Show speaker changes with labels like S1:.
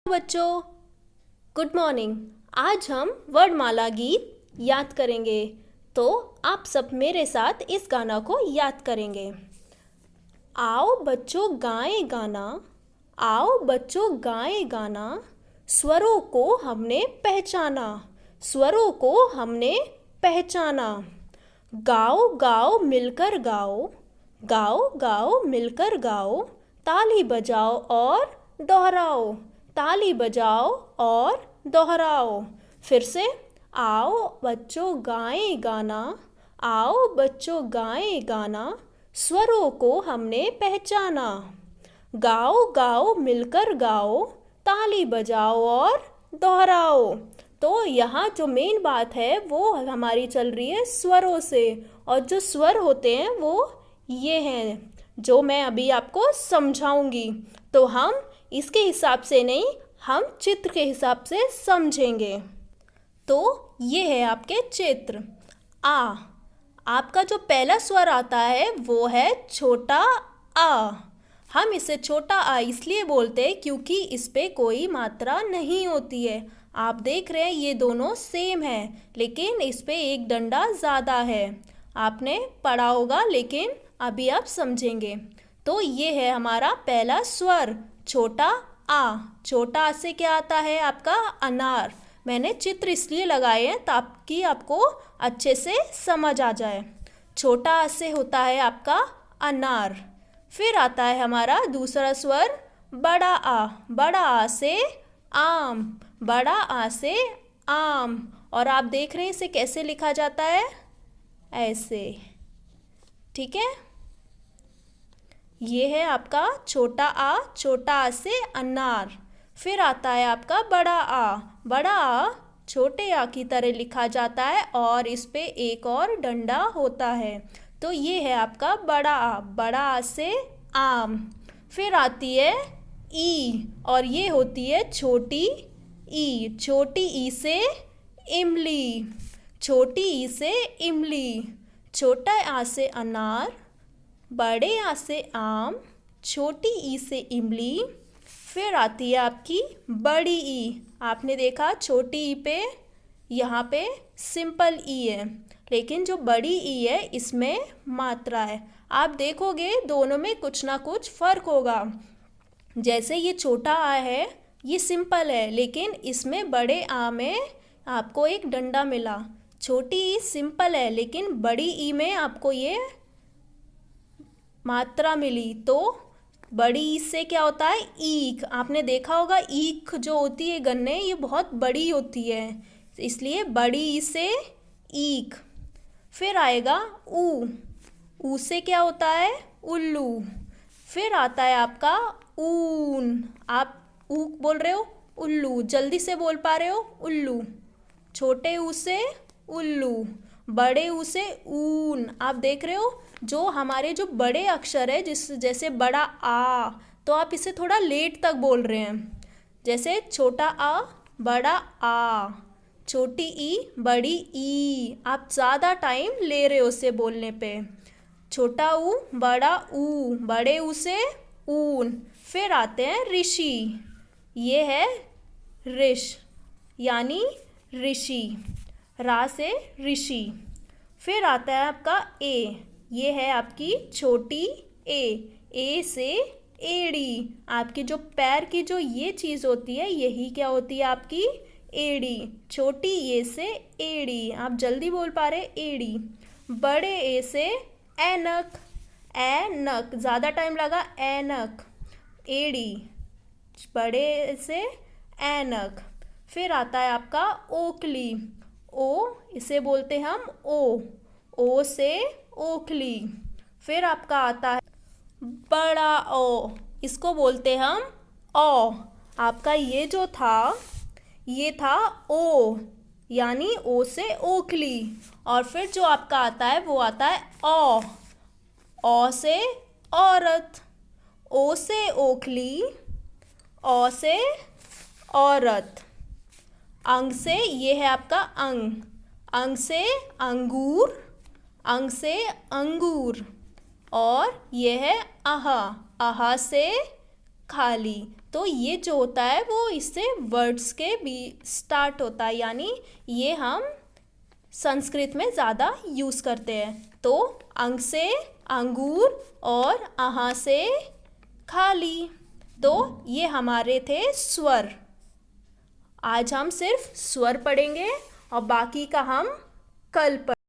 S1: बच्चों, good morning. आज हम वर्णमाला गीत याद करेंगे, तो आप सब मेरे साथ इस गाना को याद करेंगे। आओ बच्चों गाएं गाना, आओ बच्चों गाएं गाना, स्वरों को हमने पहचाना, स्वरों को हमने पहचाना। गाओ गाओ मिलकर गाओ, गाओ गाओ मिलकर गाओ, ताली बजाओ और दोहराओ, ताली बजाओ और दोहराओ। फिर से, आओ बच्चों गाएं गाना, आओ बच्चों गाएं गाना, स्वरों को हमने पहचाना। गाओ गाओ मिलकर गाओ, ताली बजाओ और दोहराओ। तो यहाँ जो मेन बात है वो हमारी चल रही है स्वरों से, और जो स्वर होते हैं वो ये हैं जो मैं अभी आपको समझाऊंगी। तो हम इसके हिसाब से नहीं, हम चित्र के हिसाब से समझेंगे। तो ये है आपके चित्र। आ, आपका जो पहला स्वर आता है वो है छोटा आ। हम इसे छोटा आ इसलिए बोलते हैं क्योंकि इस पे कोई मात्रा नहीं होती है। आप देख रहे हैं ये दोनों सेम है, लेकिन इस पे एक डंडा ज़्यादा है। आपने पढ़ा होगा, लेकिन अभी आप समझेंगे। तो ये है हमारा पहला स्वर छोटा आ। छोटा आ से क्या आता है आपका अनार। मैंने चित्र इसलिए लगाए हैं ताकि आपको अच्छे से समझ आ जाए। छोटा आ से होता है आपका अनार। फिर आता है हमारा दूसरा स्वर बड़ा आ। बड़ा आ से आम, बड़ा आ से आम। और आप देख रहे हैं इसे कैसे लिखा जाता है, ऐसे। ठीक है, ये है आपका छोटा आ से अनार। फिर आता है आपका बड़ा आ। बड़ा आ छोटे आ की तरह लिखा जाता है और इस पे एक और डंडा होता है। तो ये है आपका बड़ा आ। बड़ा आ से आम। फिर आती है ई, और ये होती है छोटी ई। छोटी ई से इमली, छोटी ई से इमली। छोटा आ से अनार, बड़े आ से आम, छोटी ई से इमली। फिर आती है आपकी बड़ी ई। आपने देखा छोटी ई पे यहाँ पे सिंपल ई है, लेकिन जो बड़ी ई है इसमें मात्रा है। आप देखोगे दोनों में कुछ ना कुछ फ़र्क होगा। जैसे ये छोटा आ है ये सिंपल है, लेकिन इसमें बड़े आ में आपको एक डंडा मिला। छोटी ई सिंपल है, लेकिन बड़ी ई में आपको ये मात्रा मिली। तो बड़ी ई से क्या होता है ईख। आपने देखा होगा ईख जो होती है गन्ने, ये बहुत बड़ी होती है, इसलिए बड़ी ई से ईख। फिर आएगा ऊ। ऊ से क्या होता है उल्लू। फिर आता है आपका ऊन। आप ऊ बोल रहे हो उल्लू, जल्दी से बोल पा रहे हो उल्लू। छोटे ऊ से उल्लू, बड़े ऊ से ऊन। आप देख रहे हो जो हमारे जो बड़े अक्षर है, जैसे बड़ा आ, तो आप इसे थोड़ा लेट तक बोल रहे हैं। जैसे छोटा आ, बड़ा आ, छोटी ई, बड़ी ई। आप ज़्यादा टाइम ले रहे हो उसे बोलने पे। छोटा ऊ, बड़ा ऊ, बड़े ऊ से ऊन। फिर आते हैं ऋषि। ये है ऋष, यानी ऋषि। रा से ऋषि। फिर आता है आपका ए। ये है आपकी छोटी ए। ए से एड़ी। आपकी जो पैर की जो ये चीज़ होती है, यही क्या होती है आपकी एड़ी। छोटी ए से एड़ी। आप जल्दी बोल पा रहे एड़ी। बड़े ए से ऐनक। ऐनक, ज़्यादा टाइम लगा, ऐनक, एड़ी। बड़े से ऐनक। फिर आता है आपका ओखली। ओ, इसे बोलते हम ओ। ओ से ओखली। फिर आपका आता है बड़ा ओ, इसको बोलते हम ओ। आपका ये जो था ये था ओ, यानी ओ से ओखली। और फिर जो आपका आता है वो आता है ओ। ओ से औरत। ओ से ओखली, ओ से औरत। अंग से ये है आपका अंग। अंग से अंगूर, अंग से अंगूर। और ये है आहा। आहा से खाली। तो ये जो होता है वो इससे वर्ड्स के भी स्टार्ट होता है, यानी ये हम संस्कृत में ज़्यादा यूज़ करते हैं। तो अंग से अंगूर और आहा से खाली। तो ये हमारे थे स्वर। आज हम सिर्फ स्वर पढ़ेंगे और बाकी का हम कल पढ़ेंगे।